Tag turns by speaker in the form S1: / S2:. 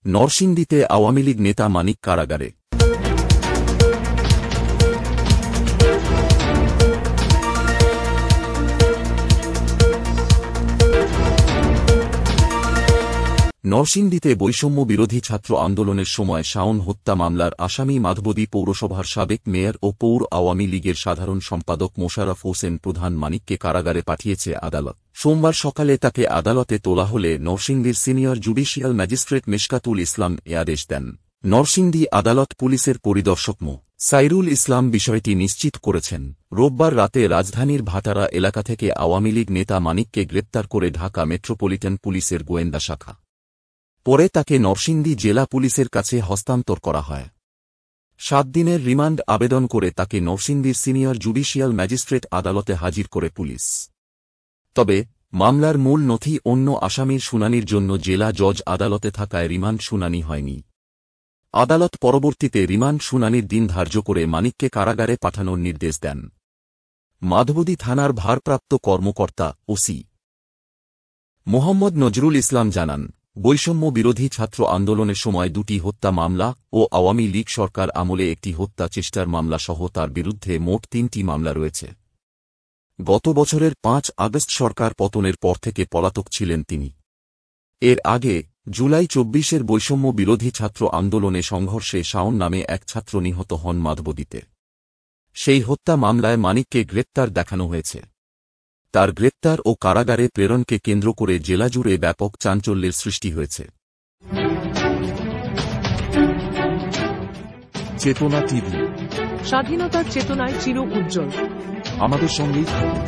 S1: নরসিংদীতে আওয়ামী লীগ নেতা মানিক কারাগারে। নরসিংদীতে বৈষম্য বিরোধী ছাত্র আন্দোলনের সময় শাওন হত্যা মামলার আসামি মাধবদী পৌরসভার সাবেক মেয়র ও পৌর আওয়ামী লীগের সাধারণ সম্পাদক মোশাররফ হোসেন প্রধান মানিককে কারাগারে পাঠিয়েছে আদালত। সোমবার সকালে তাকে আদালতে তোলা হলে নরসিংদীর সিনিয়র জুডিশিয়াল ম্যাজিস্ট্রেট মেশকাতুল ইসলাম এ আদেশ দেন। নরসিংদী আদালত পুলিশের পরিদর্শক মো. সাইরুল ইসলাম বিষয়টি নিশ্চিত করেছেন। রোববার রাতে রাজধানীর ভাটারা এলাকা থেকে আওয়ামী লীগ নেতা মানিককে গ্রেপ্তার করে ঢাকা মেট্রোপলিটন পুলিশের গোয়েন্দা শাখা। পরে তাকে নরসিংদী জেলা পুলিশের কাছে হস্তান্তর করা হয়। 7 দিনের রিমান্ড আবেদন করে তাকে নরসিংদীর সিনিয়র জুডিশিয়াল ম্যাজিস্ট্রেট আদালতে হাজির করে পুলিশ। তবে মামলার মূল নথি অন্য আসামির শুনানির জন্য জেলা জজ আদালতে থাকায় রিমান্ড শুনানি হয়নি। আদালত পরবর্তীতে রিমান্ড শুনানির দিন ধার্য করে মানিককে কারাগারে পাঠানোর নির্দেশ দেন। মাধবদী থানার ভারপ্রাপ্ত কর্মকর্তা ওসি মোহাম্মদ নজরুল ইসলাম জানান, বৈষম্য বিরোধী ছাত্র আন্দোলনের সময় 2টি হত্যা মামলা ও আওয়ামী লীগ সরকার আমলে একটি হত্যা চেষ্টার মামলা সহ তার বিরুদ্ধে মোট 3টি মামলা রয়েছে। গত বছরের 5 আগস্ট সরকার পতনের পর থেকে পলাতক ছিলেন তিনি। এর আগে জুলাই 24-এর বৈষম্য বিরোধী ছাত্র আন্দোলনে সংঘর্ষে শাওন নামে এক ছাত্র নিহত হন মাধবদীতে। সেই হত্যা মামলায় মানিককে গ্রেপ্তার দেখানো হয়েছে। তার গ্রেপ্তার ও কারাগারে প্রেরণকে কেন্দ্র করে জেলাজুড়ে ব্যাপক চাঞ্চল্যের সৃষ্টি হয়েছে।
S2: চেতনা টিভি,
S3: স্বাধীনতার চেতনায় চির উজ্জ্বল।
S2: আমাদের সঙ্গেই থাকুন।